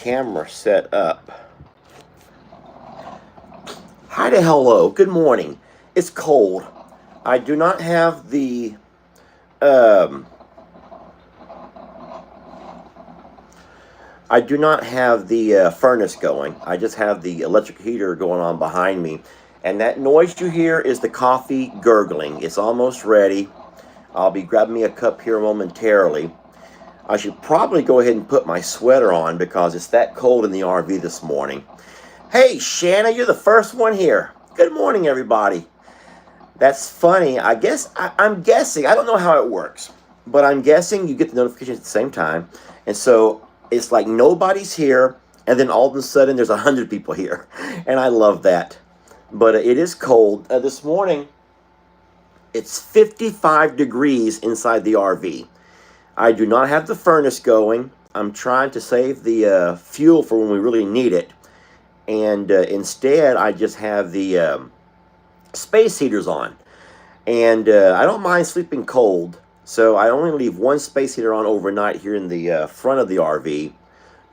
camera set up. Hi to hello. Good morning. It's cold. I do not have the furnace going. I just have the electric heater going on behind me. And that noise you hear is the coffee gurgling. It's almost ready. I'll be grabbing me a cup here momentarily. I should probably go ahead and put my sweater on because it's that cold in the RV this morning. Hey, Shanna, you're the first one here. Good morning, everybody. That's funny. I'm guessing. I don't know how it works, but I'm guessing you get the notification at the same time. And so it's like nobody's here, and then all of a sudden there's 100 people here. And I love that. But it is cold. This morning, it's 55 degrees inside the RV. I do not have the furnace going. I'm trying to save the fuel for when we really need it. And instead, I just have the space heaters on. And I don't mind sleeping cold. So I only leave one space heater on overnight here in the front of the RV,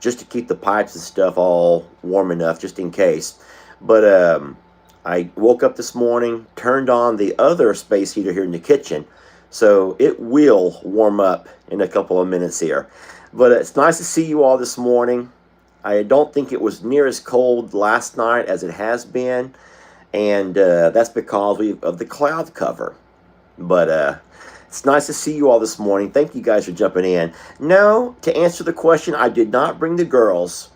just to keep the pipes and stuff all warm enough, just in case. But I woke up this morning, turned on the other space heater here in the kitchen, so it will warm up in a couple of minutes here. But it's nice to see you all this morning. I don't think it was near as cold last night as it has been, and that's because of the cloud cover. But it's nice to see you all this morning. Thank you guys for jumping in. No, to answer the question, I did not bring the girls.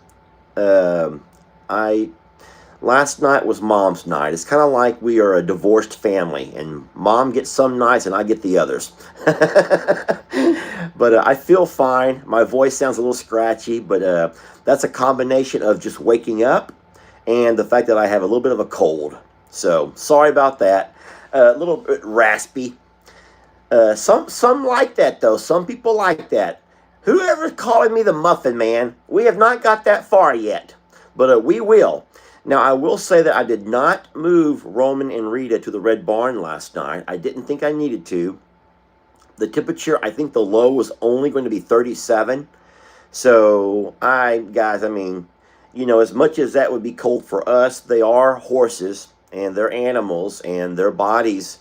Last night was Mom's night. It's kind of like we are a divorced family, and Mom gets some nights and I get the others. But I feel fine. My voice sounds a little scratchy, but that's a combination of just waking up and the fact that I have a little bit of a cold. So sorry about that. A little bit raspy. Some like that, though. Some people like that. Whoever's calling me the Muffin Man, we have not got that far yet, but we will. Now, I will say that I did not move Roman and Rita to the Red Barn last night. I didn't think I needed to. The temperature, I think the low was only going to be 37. So, guys, I mean, you know, as much as that would be cold for us, they are horses, and they're animals, and their bodies.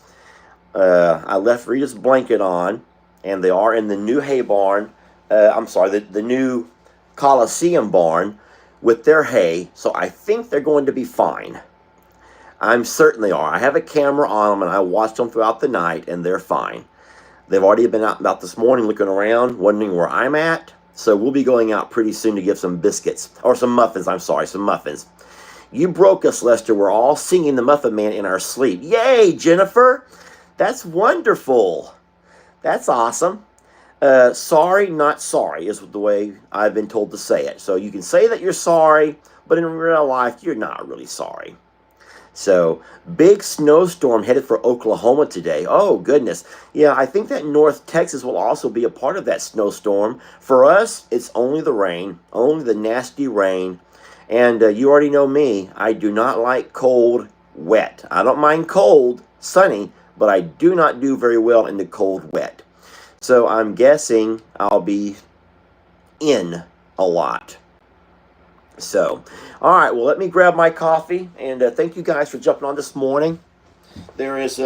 I left Rita's blanket on, and they are in the new hay barn. The new Coliseum barn with their hay, so I think they're going to be fine. I'm certain they are. I have a camera on them, and I watched them throughout the night, and they're fine. They've already been out about this morning looking around, wondering where I'm at, so we'll be going out pretty soon to give some biscuits, or some muffins, some muffins. You broke us, Lester. We're all singing the Muffin Man in our sleep. Yay, Jennifer! That's wonderful. That's awesome. Sorry, not sorry is the way I've been told to say it. So you can say that you're sorry, but in real life, you're not really sorry. So, big snowstorm headed for Oklahoma today. Oh, goodness. Yeah, I think that North Texas will also be a part of that snowstorm. For us, it's only the rain, only the nasty rain. And you already know me. I do not like cold, wet. I don't mind cold, sunny, but I do not do very well in the cold, wet. So I'm guessing I'll be in a lot. So, all right, well, let me grab my coffee, and thank you guys for jumping on this morning. There is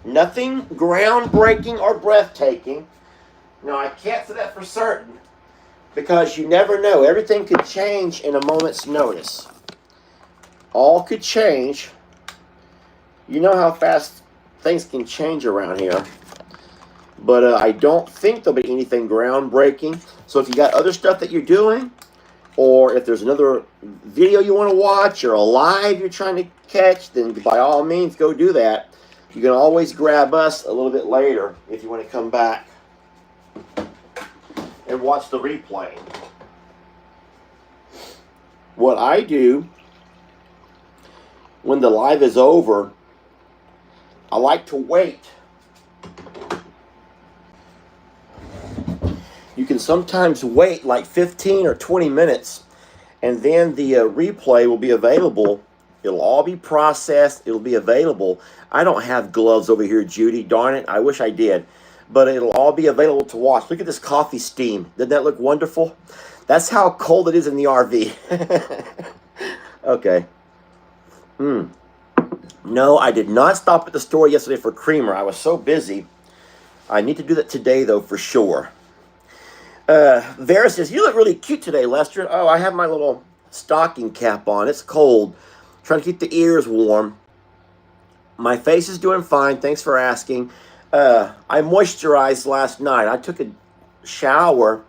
nothing groundbreaking or breathtaking. Now, I can't say that for certain, because you never know. Everything could change in a moment's notice. All could change. You know how fast things can change around here. But I don't think there'll be anything groundbreaking. So if you got other stuff that you're doing, or if there's another video you want to watch, or a live you're trying to catch, then by all means, go do that. You can always grab us a little bit later if you want to come back and watch the replay. What I do when the live is over, I like to wait. You can sometimes wait like 15 or 20 minutes, and then the replay will be available. It'll all be processed. It'll be available. I don't have gloves over here, Judy. Darn it. I wish I did. But it'll all be available to watch. Look at this coffee steam. Doesn't that look wonderful? That's how cold it is in the RV. Okay. No, I did not stop at the store yesterday for creamer. I was so busy. I need to do that today, though, for sure. Vera says, you look really cute today, Lester. Oh, I have my little stocking cap on. It's cold. Trying to keep the ears warm. My face is doing fine. Thanks for asking. I moisturized last night. I took a shower,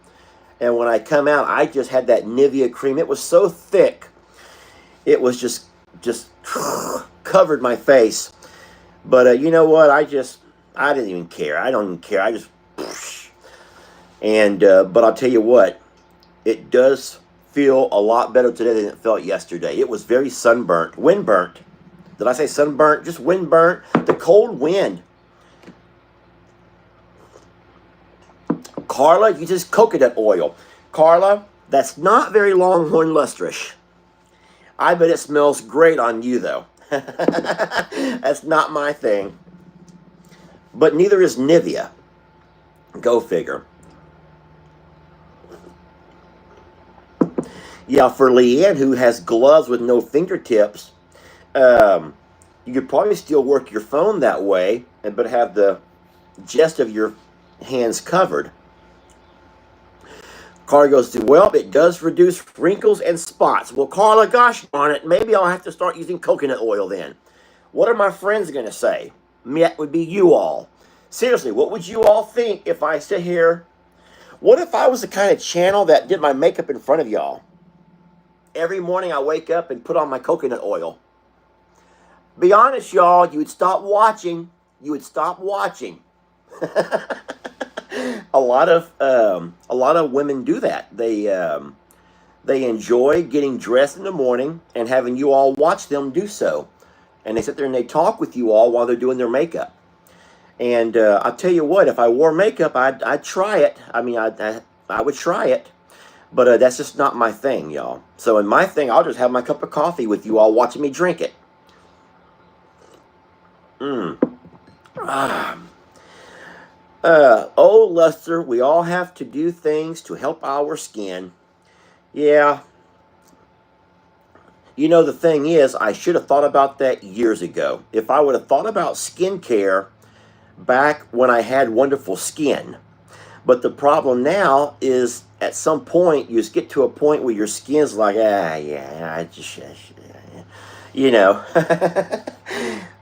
and when I come out, I just had that Nivea cream. It was so thick. It was just covered my face. But you know what? I didn't even care. I don't even care. I just... And, but I'll tell you what, it does feel a lot better today than it felt yesterday. It was very sunburnt, windburnt. Did I say sunburnt? Just windburnt. The cold wind. Carla, you just coconut oil. Carla, that's not very Longhorn Lusterish. I bet it smells great on you, though. That's not my thing. But neither is Nivea. Go figure. Yeah, for Leanne, who has gloves with no fingertips, you could probably still work your phone that way, but have the gist of your hands covered. Carla goes to, well, it does reduce wrinkles and spots. Well, Carla, gosh darn it, maybe I'll have to start using coconut oil then. What are my friends going to say? That would be you all. Seriously, what would you all think if I sit here? What if I was the kind of channel that did my makeup in front of y'all? Every morning I wake up and put on my coconut oil. Be honest, y'all, you would stop watching. You would stop watching. A lot of women do that. They enjoy getting dressed in the morning and having you all watch them do so. And they sit there and they talk with you all while they're doing their makeup. And I'll tell you what, if I wore makeup, I'd try it. I mean, I would try it. But that's just not my thing, y'all. So in my thing, I'll just have my cup of coffee with you all watching me drink it. Oh, Lester, we all have to do things to help our skin. Yeah. You know, the thing is, I should have thought about that years ago. If I would have thought about skincare back when I had wonderful skin. But the problem now is, at some point, you just get to a point where your skin's like, you know.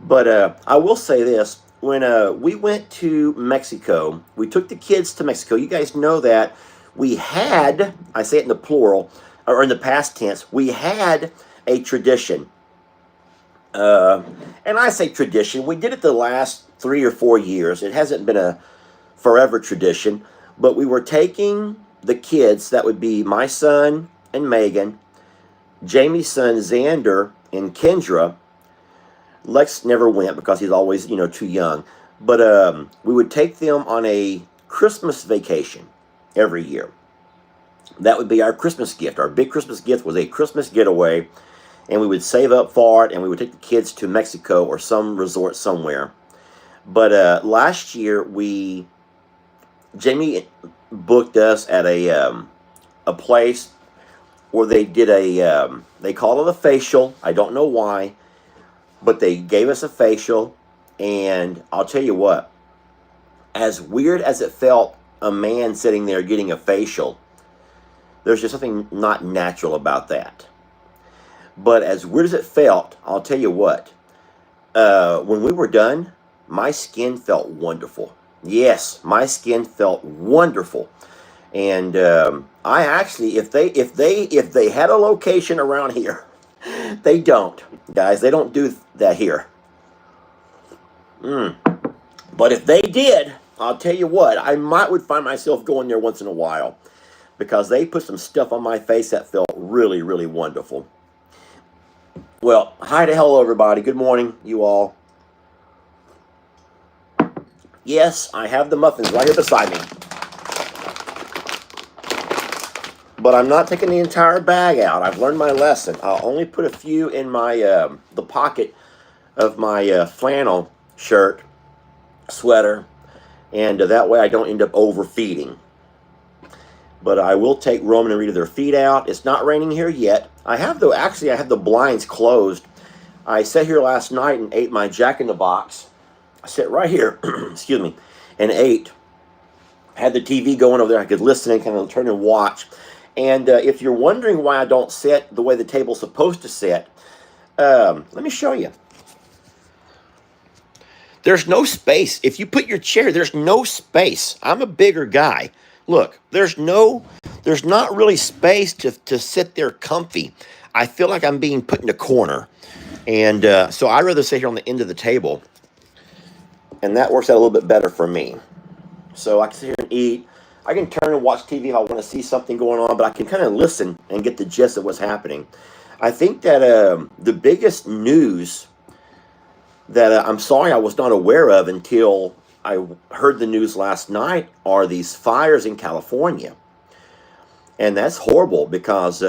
But I will say this. When we went to Mexico, we took the kids to Mexico. You guys know that we had, I say it in the plural, or in the past tense, we had a tradition. And I say tradition. We did it the last 3 or 4 years. It hasn't been a forever tradition. But we were taking the kids, that would be my son and Megan, Jamie's son Xander and Kendra. Lex never went because he's always, too young. But we would take them on a Christmas vacation every year. That would be our Christmas gift. Our big Christmas gift was a Christmas getaway. And we would save up for it, and we would take the kids to Mexico or some resort somewhere. But last year, Jamie booked us at a place where they did they call it a facial. I don't know why, but they gave us a facial, and I'll tell you what, as weird as it felt, a man sitting there getting a facial, there's just something not natural about that. But as weird as it felt, I'll tell you what, when we were done, my skin felt wonderful. Yes, my skin felt wonderful. And I actually, if they had a location around here, they don't, guys. They don't do that here. But if they did, I'll tell you what, I would find myself going there once in a while, because they put some stuff on my face that felt really, really wonderful. Well, hi to hello, everybody. Good morning, you all. Yes, I have the muffins right here beside me. But I'm not taking the entire bag out. I've learned my lesson. I'll only put a few in my the pocket of my flannel shirt, sweater, and that way I don't end up overfeeding. But I will take Roman and Rita their feet out. It's not raining here yet. I have the blinds closed. I sat here last night and ate my Jack in the Box. I sat right here, excuse me, and ate. Had the TV going over there. I could listen and kind of turn and watch. And if you're wondering why I don't sit the way the table's supposed to sit, let me show you. There's no space. If you put your chair, there's no space. I'm a bigger guy. Look, there's not really space to sit there comfy. I feel like I'm being put in a corner. And so I'd rather sit here on the end of the table. And that works out a little bit better for me. So I can sit here and eat. I can turn and watch TV if I want to see something going on, but I can kind of listen and get the gist of what's happening. I think that the biggest news that I'm sorry I was not aware of until I heard the news last night are these fires in California. And that's horrible because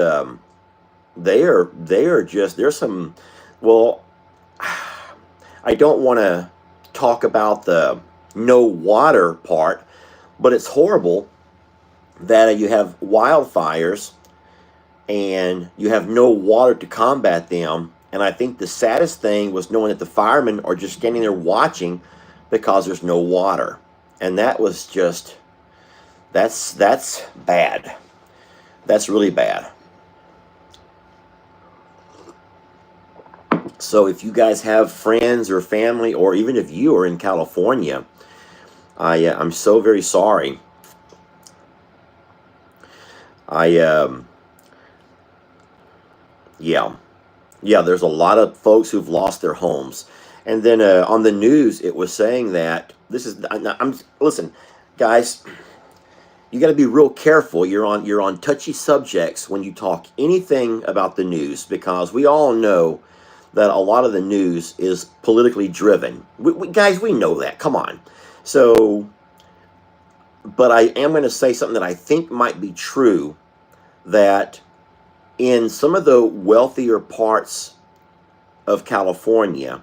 they are just, there's some, well, I don't want to talk about the no water part, but it's horrible that you have wildfires and you have no water to combat them. And I think the saddest thing was knowing that the firemen are just standing there watching because there's no water. And that was just, that's bad. That's really bad. So if you guys have friends or family, or even if you are in California, I'm so very sorry. Yeah, there's a lot of folks who've lost their homes. And then on the news, it was saying that listen, guys, you got to be real careful. You're on touchy subjects when you talk anything about the news, because we all know that a lot of the news is politically driven. Guys, we know that. Come on. So, but I am going to say something that I think might be true, that in some of the wealthier parts of California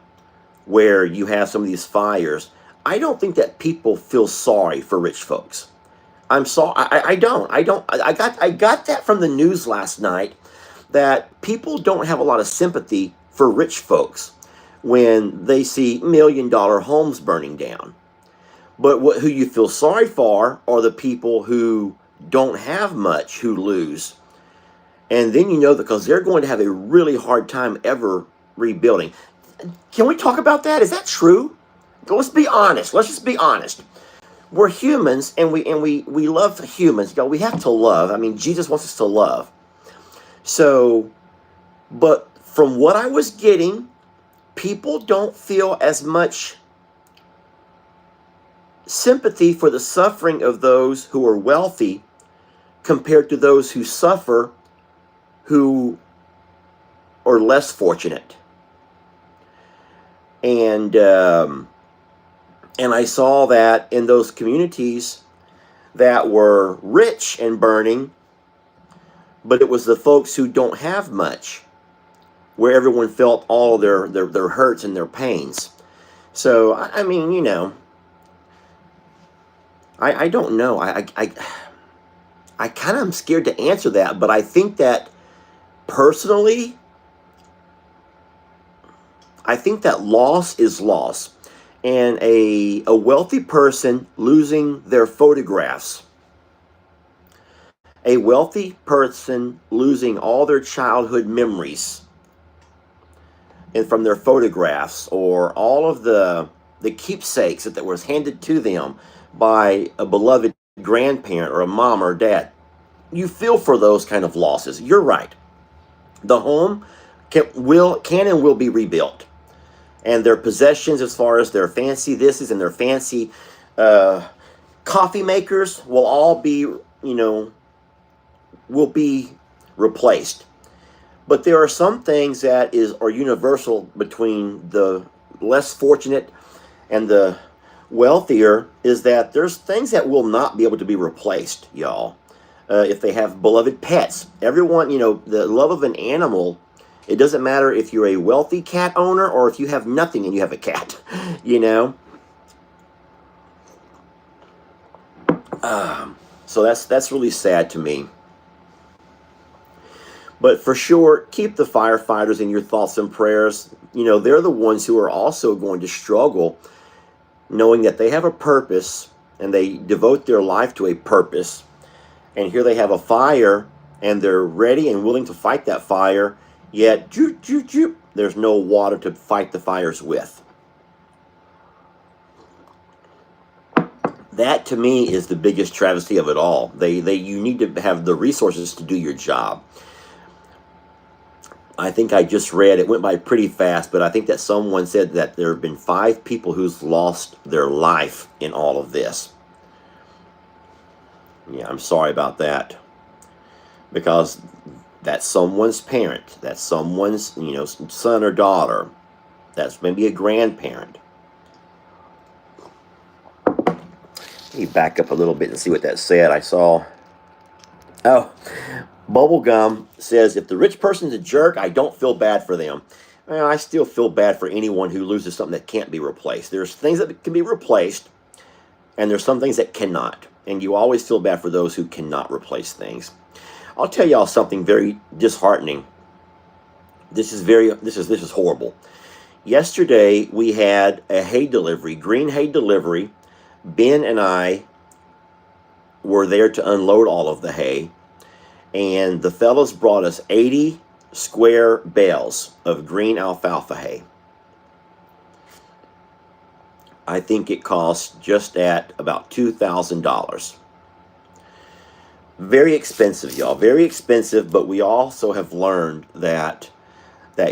where you have some of these fires, I don't think that people feel sorry for rich folks. I'm sorry. I don't. I got that from the news last night, that people don't have a lot of sympathy for rich folks when they see $1 million homes burning down. But who you feel sorry for are the people who don't have much, who lose. And then because they're going to have a really hard time ever rebuilding. Can we talk about that? Is that true? Let's be honest. Let's just be honest. We're humans, and we love humans. We have to love. I mean, Jesus wants us to love. So, but from what I was getting, people don't feel as much sympathy for the suffering of those who are wealthy compared to those who suffer, who are less fortunate. And I saw that in those communities that were rich and burning, but it was the folks who don't have much, where everyone felt all their hurts and their pains. So, I mean, I don't know. I kind of am scared to answer that, but I think that personally, I think that loss is loss. And a wealthy person losing their photographs, a wealthy person losing all their childhood memories and from their photographs, or all of the keepsakes that was handed to them by a beloved grandparent or a mom or dad. You feel for those kind of losses. You're right. The home can and will be rebuilt. And their possessions, as far as their fancy thises and their fancy coffee makers, will all be, will be replaced. But there are some things that are universal between the less fortunate and the wealthier, is that there's things that will not be able to be replaced, y'all. If they have beloved pets. Everyone, the love of an animal, it doesn't matter if you're a wealthy cat owner or if you have nothing and you have a cat, So that's really sad to me. But for sure, keep the firefighters in your thoughts and prayers. You know, they're the ones who are also going to struggle knowing that they have a purpose and they devote their life to a purpose. And here they have a fire and they're ready and willing to fight that fire, yet there's no water to fight the fires with. That to me is the biggest travesty of it all. You need to have the resources to do your job. I think I just read, it went by pretty fast, but I think that someone said that there have been 5 people who's lost their life in all of this. Yeah, I'm sorry about that. Because that's someone's parent. That's someone's, son or daughter. That's maybe a grandparent. Let me back up a little bit and see what that said. I saw, Bubblegum says, if the rich person's a jerk, I don't feel bad for them. Well, I still feel bad for anyone who loses something that can't be replaced. There's things that can be replaced, and there's some things that cannot. And you always feel bad for those who cannot replace things. I'll tell y'all something very disheartening. This is horrible. Yesterday we had a hay delivery, green hay delivery. Ben and I were there to unload all of the hay. And the fellas brought us 80 square bales of green alfalfa hay. I think it cost just at about $2,000. Very expensive, y'all. Very expensive, but we also have learned that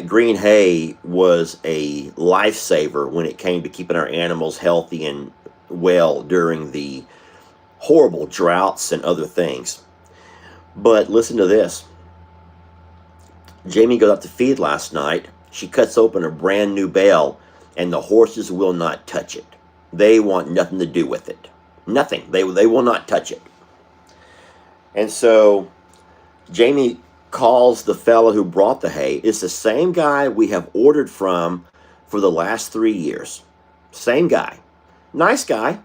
green hay was a lifesaver when it came to keeping our animals healthy and well during the horrible droughts and other things. But listen to this. Jamie goes out to feed last night. She cuts open a brand new bale, and the horses will not touch it. They want nothing to do with it. Nothing. They will not touch it. And so Jamie calls the fellow who brought the hay. It's the same guy we have ordered from for the last 3 years. Same guy. Nice guy.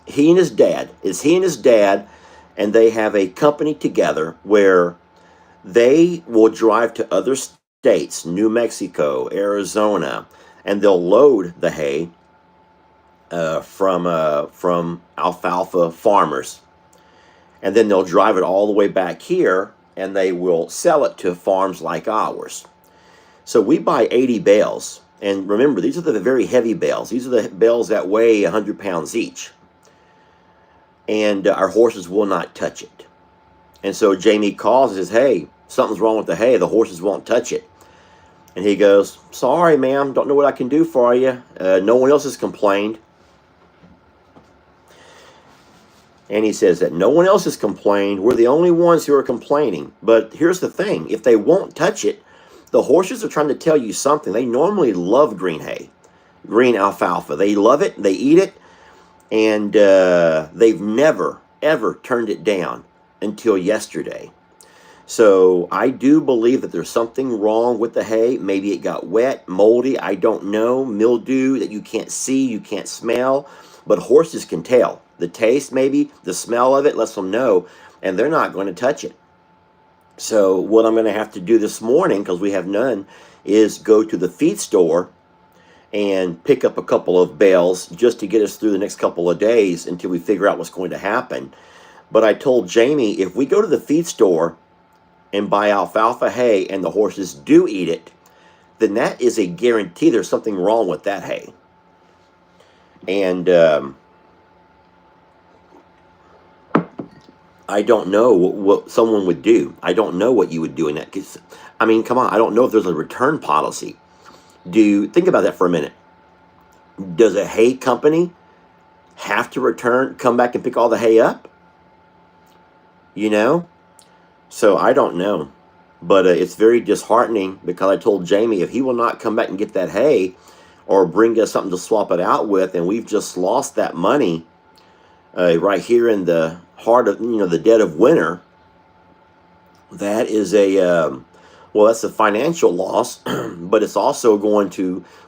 He and his dad. It's he and his dad. And they have a company together where they will drive to other states, New Mexico, Arizona, and they'll load the hay from alfalfa farmers. And then they'll drive it all the way back here, and they will sell it to farms like ours. So we buy 80 bales. And remember, these are the very heavy bales. These are the bales that weigh 100 pounds each. And our horses will not touch it. And so Jamie calls and says, hey, something's wrong with the hay. The horses won't touch it. And he goes, sorry, ma'am, don't know what I can do for you. No one else has complained. And he says that no one else has complained. We're the only ones who are complaining. But here's the thing. If they won't touch it, the horses are trying to tell you something. They normally love green hay, green alfalfa. They love it. They eat it. And they've never, ever turned it down until yesterday. So I do believe that there's something wrong with the hay. Maybe it got wet, moldy, I don't know. Mildew that you can't see, you can't smell. But horses can tell. The taste, maybe, the smell of it lets them know. And they're not going to touch it. So what I'm going to have to do this morning, because we have none, is go to the feed store and pick up a couple of bales just to get us through the next couple of days until we figure out what's going to happen. But I told Jamie, if we go to the feed store and buy alfalfa hay and the horses do eat it, then that is a guarantee there's something wrong with that hay. And I don't know what someone would do. I don't know what you would do in that case. I mean, come on, I don't know if there's a return policy. Think about that for a minute. Does a hay company have to come back and pick all the hay up? So I don't know. But it's very disheartening because I told Jamie if he will not come back and get that hay or bring us something to swap it out with, and we've just lost that money right here in the heart of, the dead of winter, that is that's a financial loss, but it's also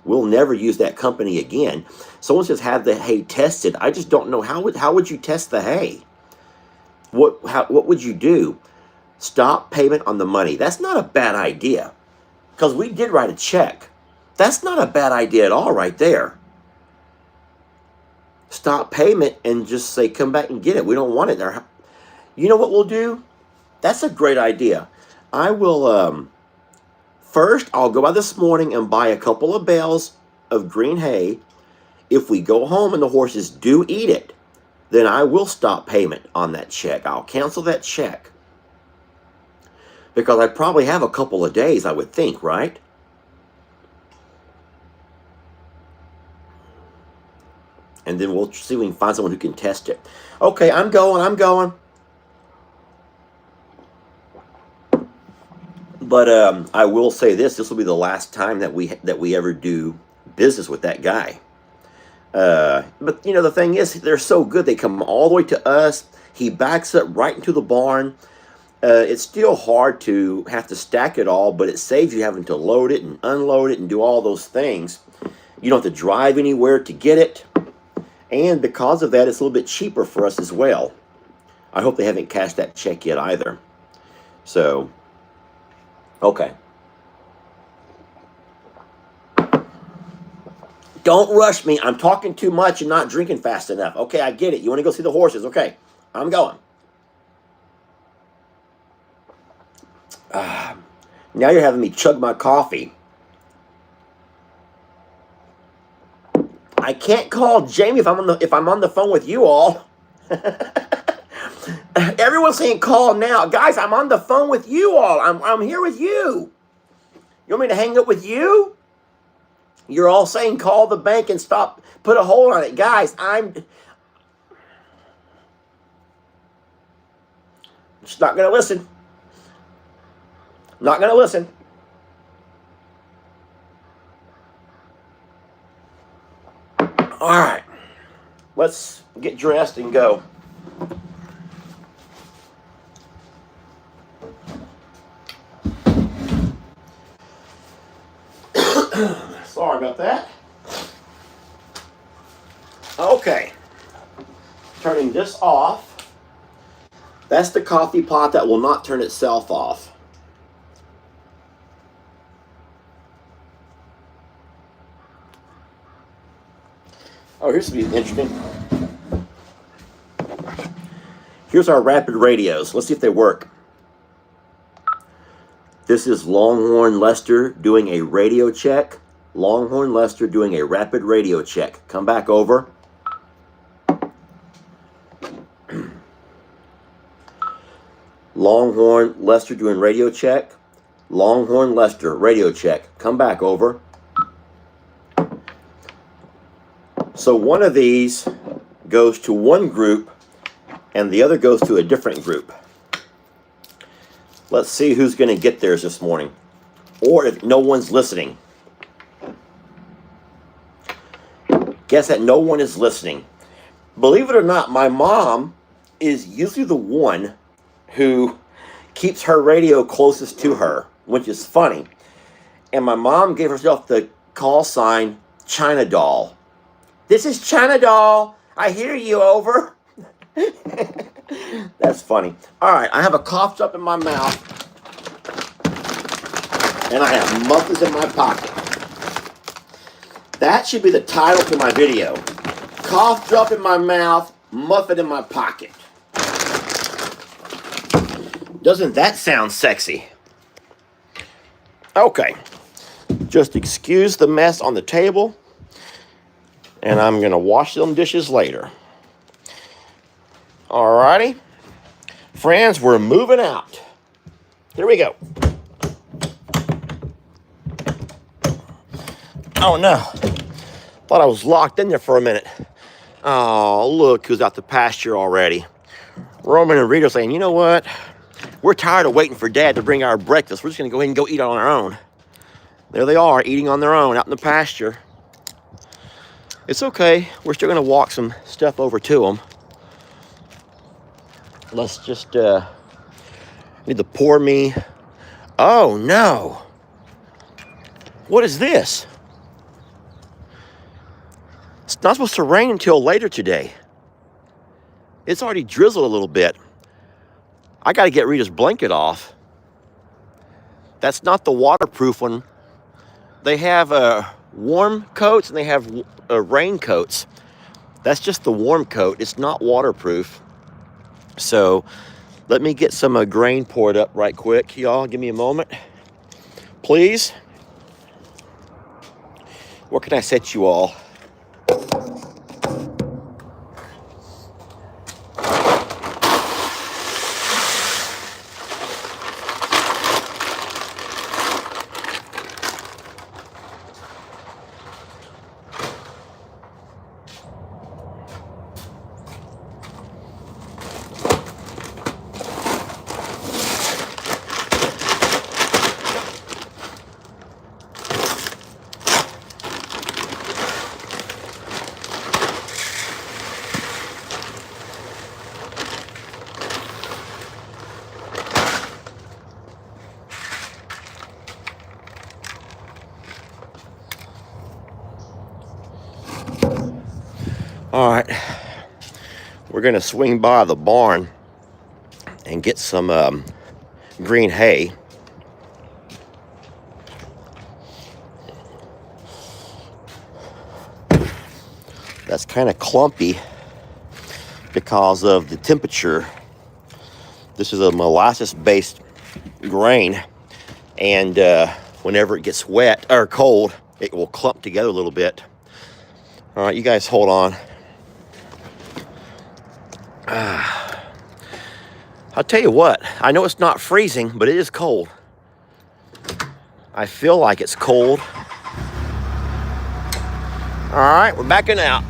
we'll never use that company again. Someone says have the hay tested. I just don't know, how would you test the hay? what would you do? Stop payment on the money. That's not a bad idea, because we did write a check. That's not a bad idea at all right there. Stop payment and just say, come back and get it. We don't want it there. You know what we'll do? That's a great idea. I will, first, I'll go by this morning and buy a couple of bales of green hay. If we go home and the horses do eat it, then I will stop payment on that check. I'll cancel that check. Because I probably have a couple of days, I would think, right? And then we'll see if we can find someone who can test it. Okay, I'm going. But I will say this will be the last time that we ever do business with that guy. But, you know, the thing is, they're so good. They come all the way to us. He backs up right into the barn. It's still hard to have to stack it all, but it saves you having to load it and unload it and do all those things. You don't have to drive anywhere to get it. And because of that, it's a little bit cheaper for us as well. I hope they haven't cashed that check yet either. So, okay. Don't rush me. I'm talking too much and not drinking fast enough. Okay, I get it. You want to go see the horses. Okay, I'm going. Now you're having me chug my coffee. I can't call Jamie if I'm on the phone with you all. Everyone's saying call now. Guys, I'm on the phone with you all. I'm here with you. You want me to hang up with you? You're all saying call the bank and stop, put a hold on it. Guys, I'm just not going to listen. Not going to listen. All right. Let's get dressed and go. Sorry about that. Okay. Turning this off. That's the coffee pot that will not turn itself off. Oh, here's something interesting. Here's our rapid radios. Let's see if they work. This is Longhorn Lester doing a radio check. Longhorn Lester doing a rapid radio check. Come back over. Longhorn Lester doing radio check. Longhorn Lester radio check. Come back over. So one of these goes to one group and the other goes to a different group. Let's see who's going to get theirs this morning. Or if no one's listening. Guess that no one is listening. Believe it or not, my mom is usually the one who keeps her radio closest to her, which is funny. And my mom gave herself the call sign China Doll. This is China Doll. I hear you, over. That's funny. All right, I have a cough drop in my mouth. And I have muffins in my pocket. That should be the title to my video. Cough drop in my mouth, muffin in my pocket. Doesn't that sound sexy? Okay. Just excuse the mess on the table. And I'm going to wash them dishes later. Alrighty. Friends, we're moving out. Here we go. Oh no. Thought I was locked in there for a minute. Oh, look who's out the pasture already. Roman and Rita saying, you know what? We're tired of waiting for Dad to bring our breakfast. We're just going to go ahead and go eat on our own. There they are, eating on their own out in the pasture. It's okay. We're still going to walk some stuff over to them. Let's just need to pour me. Oh, no. What is this? It's not supposed to rain until later today. It's already drizzled a little bit. I got to get Rita's blanket off. That's not the waterproof one. They have warm coats and they have rain coats. That's just the warm coat. It's not waterproof. So let me get some grain poured up right quick. Y'all, give me a moment, please. Where can I set you all? All right, we're gonna swing by the barn and get some green hay. That's kind of clumpy because of the temperature. This is a molasses-based grain, and whenever it gets wet or cold, it will clump together a little bit. All right, you guys hold on. I'll tell you what, I know it's not freezing, but it is cold. I feel like it's cold. All right, we're backing out.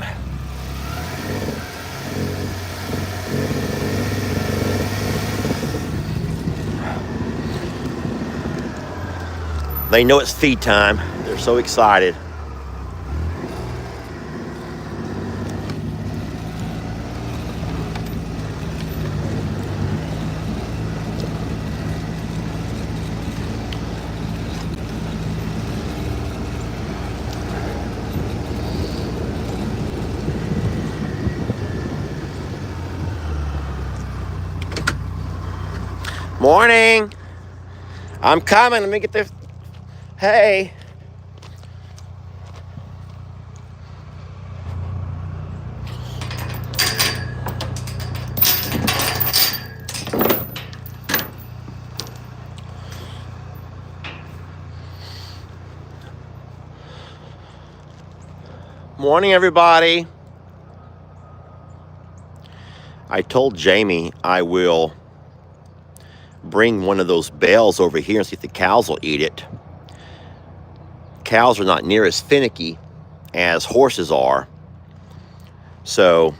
They know it's feed time. They're so excited. Morning. I'm coming. Let me get this. Hey. Morning, everybody. I told Jamie I will bring one of those bales over here and see if the cows will eat it. Cows are not near as finicky as horses are. So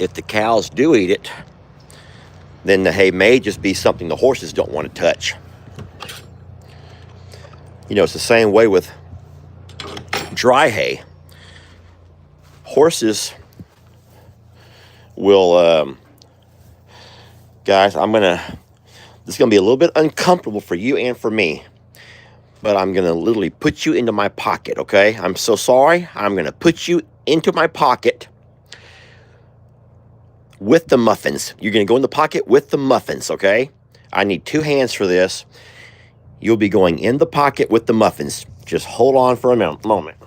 if the cows do eat it, then the hay may just be something the horses don't want to touch. You know, it's the same way with dry hay. Horses will guys, this is gonna be a little bit uncomfortable for you and for me, but I'm gonna literally put you into my pocket, okay? I'm so sorry. I'm gonna put you into my pocket with the muffins. You're gonna go in the pocket with the muffins, okay? I need 2 hands for this. You'll be going in the pocket with the muffins. Just hold on for a moment.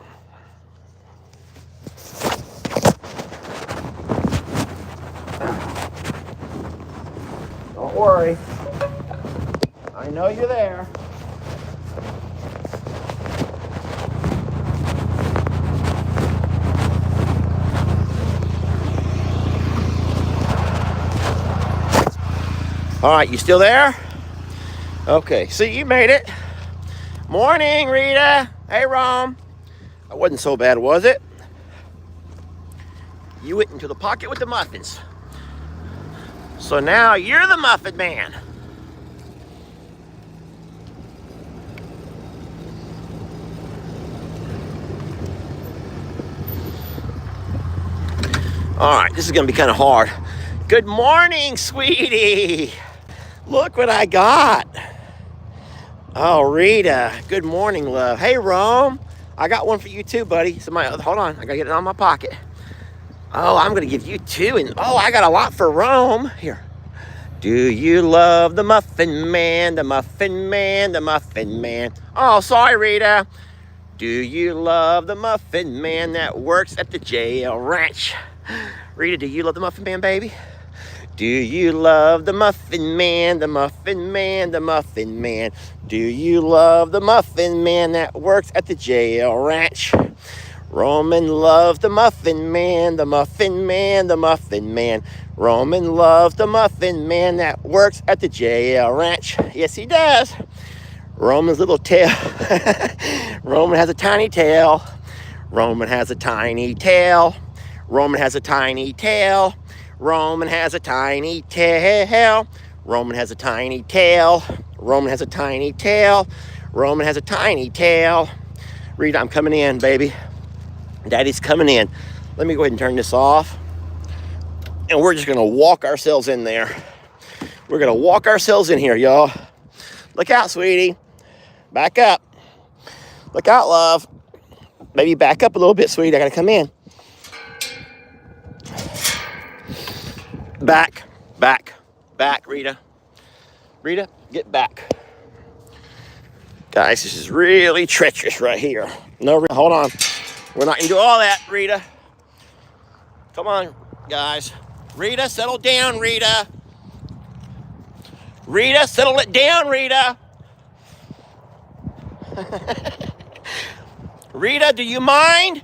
Don't worry. I know you're there. All right, you still there? Okay, see, you made it. Morning, Rita. Hey, Rom. That wasn't so bad, was it? You went into the pocket with the muffins. So now you're the muffin man. All right, this is gonna be kind of hard. Good morning, sweetie. Look what I got. Oh, Rita, good morning, love. Hey, Rome, I got one for you too, buddy. Hold on, I gotta get it out of my pocket. Oh, I'm gonna give you 2, and oh, I got a lot for Rome. Here, Do you love the Muffin Man, the Muffin Man, the Muffin Man? Oh, sorry, Rita. Do you love the Muffin Man that works at the jail ranch? Rita, do you love the Muffin Man, baby? Do you love the Muffin Man, the Muffin Man, the Muffin Man? Do you love the Muffin Man that works at the jail ranch? Roman loves the Muffin Man, the Muffin Man, the Muffin Man. Roman loves the Muffin Man that works at the jail ranch. Yes, he does. Roman's little tail. Roman has a tiny tail. Roman has a tiny tail. Roman has a tiny tail. Roman has a tiny tail. Roman has a tiny tail. Roman has a tiny tail. Roman has a tiny tail. Rita, I'm coming in, baby. Daddy's coming in. Let me go ahead and turn this off. And we're just going to walk ourselves in there. We're going to walk ourselves in here, y'all. Look out, sweetie. Back up. Look out, love. Maybe back up a little bit, sweetie. I got to come in. Back, back, back, Rita. Rita, get back. Guys, this is really treacherous right here. No, hold on. We're not going to do all that, Rita. Come on, guys. Rita, settle down, Rita. Rita, settle it down, Rita. Rita, do you mind?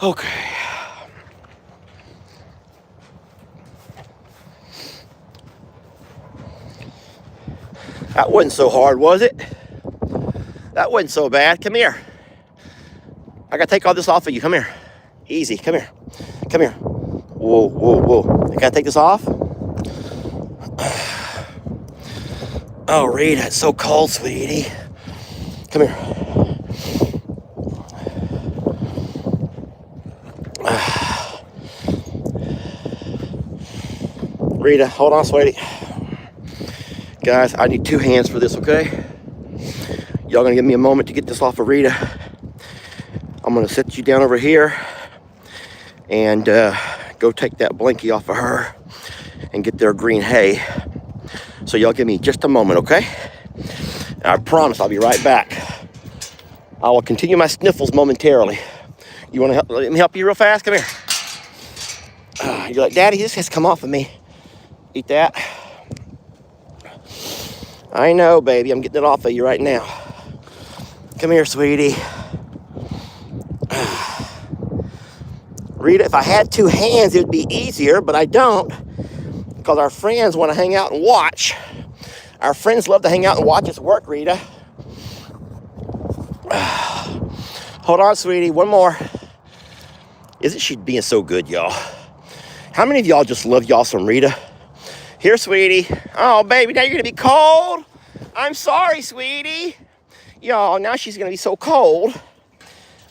Okay. That wasn't so hard, was it? That wasn't so bad. Come here. I gotta take all this off of you. Come here. Easy. Come here. Come here. Whoa, whoa, whoa. I gotta take this off? Oh, Rita, it's so cold, sweetie. Come here. Rita, hold on, sweetie. Guys, I need 2 hands for this, okay? Y'all gonna give me a moment to get this off of Rita. I'm gonna set you down over here and go take that blankie off of her and get their green hay. So y'all give me just a moment, okay? And I promise I'll be right back. I will continue my sniffles momentarily. You wanna let me help you real fast? Come here. You're like, Daddy, this has come off of me. Eat that. I know, baby. I'm getting it off of you right now. Come here, sweetie. Rita, if I had 2 hands, it would be easier, but I don't. Because our friends want to hang out and watch. Our friends love to hang out and watch us work, Rita. Hold on, sweetie. One more. Isn't she being so good, y'all? How many of y'all just love y'all some Rita? Here, sweetie. Oh, baby, now you're going to be cold? I'm sorry, sweetie. Y'all, now she's going to be so cold.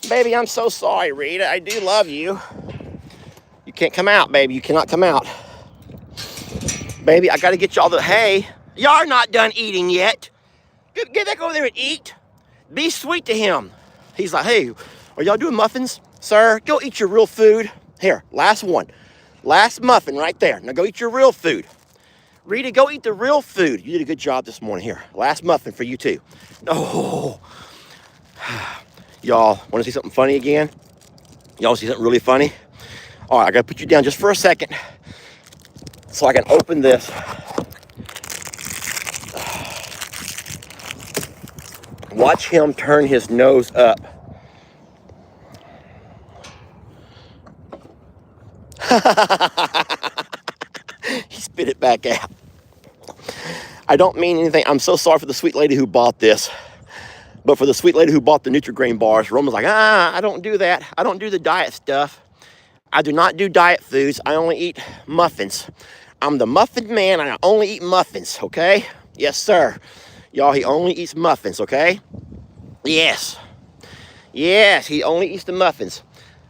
Baby, I'm so sorry, Rita. I do love you. You can't come out, baby. You cannot come out. Baby, I got to get y'all the hay. Y'all are not done eating yet. Get back over there and eat. Be sweet to him. He's like, hey, are y'all doing muffins? Sir, go eat your real food. Here, last one. Last muffin right there. Now go eat your real food. Rita, go eat the real food. You did a good job this morning. Here, last muffin for you too. Oh. Y'all want to see something funny again? Y'all see something really funny? All right, I got to put you down just for a second so I can open this. Watch him turn his nose up. He spit it back out. I don't mean anything. I'm so sorry for the sweet lady who bought this. But for the sweet lady who bought the Nutri-Grain bars, Roman's like, I don't do that. I don't do the diet stuff. I do not do diet foods. I only eat muffins. I'm the muffin man, and I only eat muffins, okay? Yes, sir. Y'all, he only eats muffins, okay? Yes. Yes, he only eats the muffins.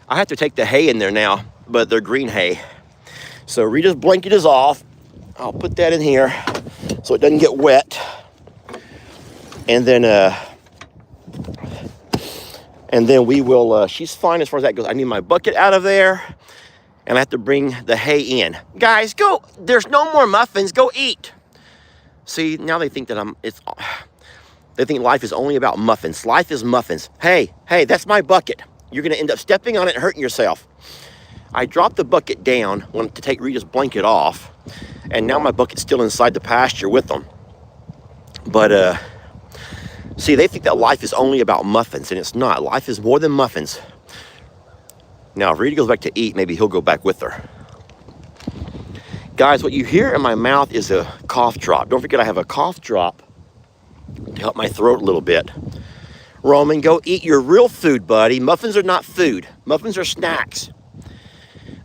I have to take the hay in there now, but they're green hay. So Rita's blanket is off. I'll put that in here so it doesn't get wet. And then we will, she's fine as far as that goes. I need my bucket out of there, and I have to bring the hay in. Guys, go, there's no more muffins, go eat. See, now they think that they think life is only about muffins. Life is muffins. Hey, that's my bucket. You're gonna end up stepping on it and hurting yourself. I dropped the bucket down, wanted to take Rita's blanket off, and now my bucket's still inside the pasture with them. But, see, they think that life is only about muffins, and it's not. Life is more than muffins. Now, if Rita goes back to eat, maybe he'll go back with her. Guys, what you hear in my mouth is a cough drop. Don't forget I have a cough drop to help my throat a little bit. Roman, go eat your real food, buddy. Muffins are not food. Muffins are snacks.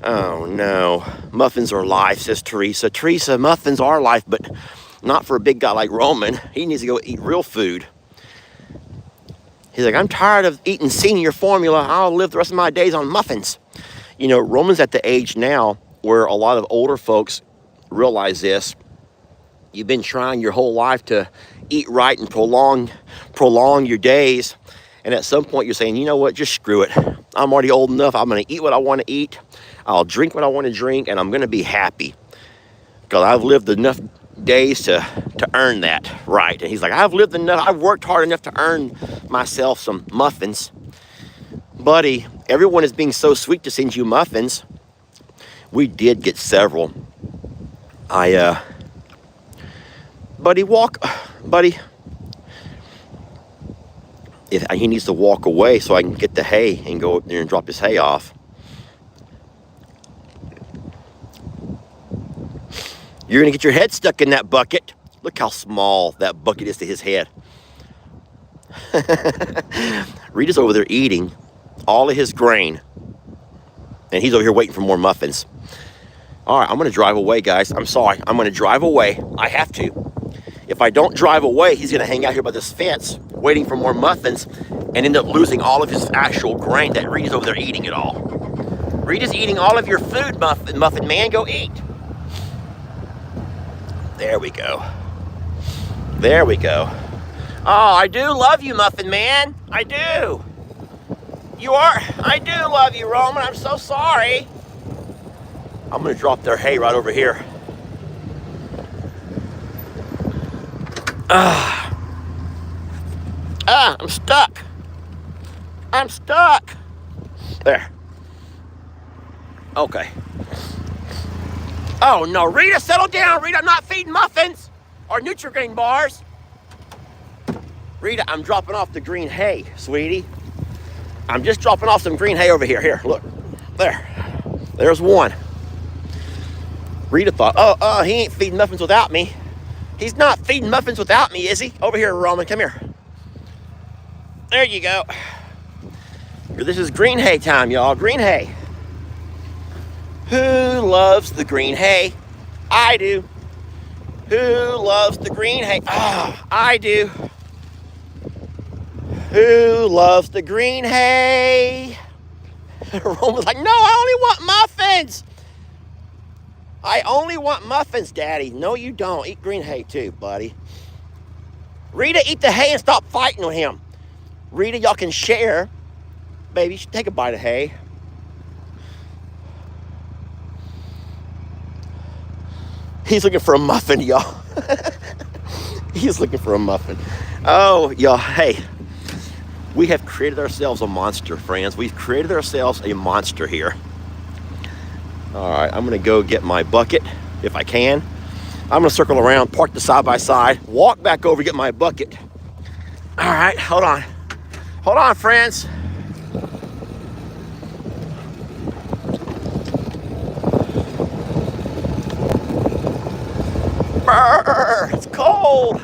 Oh, no. Muffins are life, says Teresa. Teresa, muffins are life, but not for a big guy like Roman. He needs to go eat real food. He's like, I'm tired of eating senior formula. I'll live the rest of my days on muffins. You know, Roman's at the age now where a lot of older folks realize this. You've been trying your whole life to eat right and prolong your days. And at some point you're saying, you know what, just screw it. I'm already old enough. I'm going to eat what I want to eat. I'll drink what I want to drink, and I'm going to be happy. Because I've lived enough days to earn that right. And he's like, I've worked hard enough to earn myself some muffins. Buddy, everyone is being so sweet to send you muffins. We did get several. Buddy. If he needs to walk away so I can get the hay and go up there and drop his hay off. You're gonna get your head stuck in that bucket. Look how small that bucket is to his head. Rita's over there eating all of his grain. And he's over here waiting for more muffins. All right, I'm gonna drive away, guys. I'm sorry, I'm gonna drive away. I have to. If I don't drive away, he's gonna hang out here by this fence, waiting for more muffins, and end up losing all of his actual grain that Rita's over there eating it all. Rita's eating all of your food, Muffin man, go eat. There we go. There we go. Oh, I do love you, Muffin man. I do. I do love you, Roman. I'm so sorry. I'm gonna drop their hay right over here. I'm stuck. I'm stuck. There. Okay. Oh no, Rita, settle down. Rita, I'm not feeding muffins or Nutri-Grain bars. Rita, I'm dropping off the green hay, sweetie. I'm just dropping off some green hay over here. Here, look. There. There's one. Rita thought, he ain't feeding muffins without me. He's not feeding muffins without me, is he? Over here, Roman, come here. There you go. This is green hay time, y'all. Green hay. Who loves the green hay? I do. Who loves the green hay? I do. Who loves the green hay? Roman's like, no, I only want muffins. I only want muffins, Daddy. No, you don't. Eat green hay too, buddy. Rita, eat the hay and stop fighting with him. Rita, y'all can share. Baby, you should take a bite of hay. He's looking for a muffin, y'all. He's looking for a muffin. Oh, y'all, hey. We have created ourselves a monster, friends. We've created ourselves a monster here. All right, I'm gonna go get my bucket if I can. I'm gonna circle around, park the side-by-side, walk back over, get my bucket. All right, hold on. Hold on, friends. Brr, it's cold.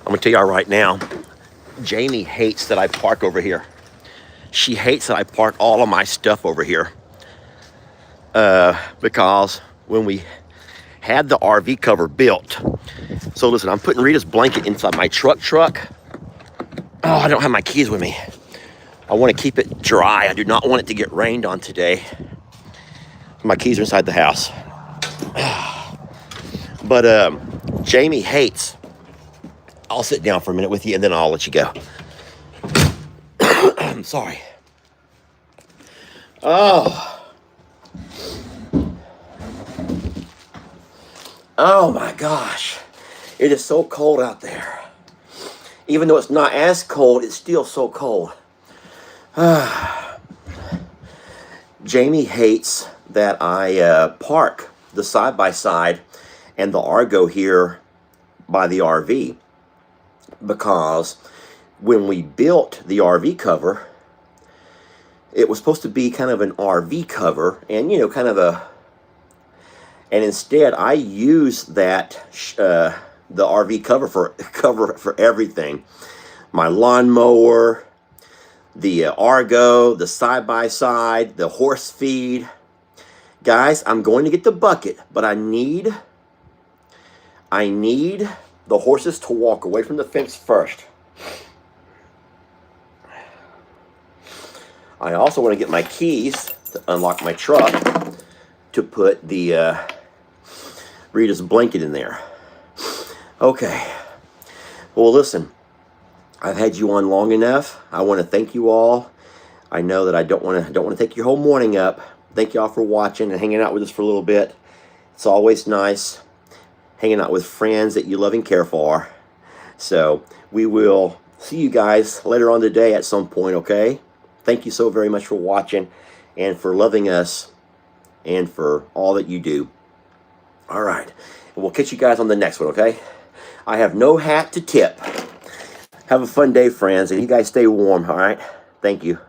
I'm gonna tell y'all right now, Jamie hates that I park over here. She hates that I park all of my stuff over here. Because when we had the RV cover built. So listen, I'm putting Rita's blanket inside my truck. Oh, I don't have my keys with me. I want to keep it dry. I do not want it to get rained on today. My keys are inside the house. But Jamie hates. I'll sit down for a minute with you and then I'll let you go. I'm sorry. Oh my gosh. It is so cold out there. Even though it's not as cold, it's still so cold. Jamie hates that I park the side-by-side and the Argo here by the RV, because when we built the RV cover, it was supposed to be kind of an RV cover, and kind of and instead I use that the RV cover for everything. My lawnmower, the Argo, the side-by-side, the horse feed. Guys, I'm going to get the bucket, but I need the horses to walk away from the fence first. I also want to get my keys to unlock my truck to put the Rita's blanket in there. Okay. Well, listen, I've had you on long enough. I want to thank you all. I know that I don't want to take your whole morning up. Thank you all for watching and hanging out with us for a little bit. It's always nice hanging out with friends that you love and care for. So we will see you guys later on today at some point, okay? Thank you so very much for watching and for loving us and for all that you do. All right. And we'll catch you guys on the next one, okay? I have no hat to tip. Have a fun day, friends, and you guys stay warm, all right? Thank you.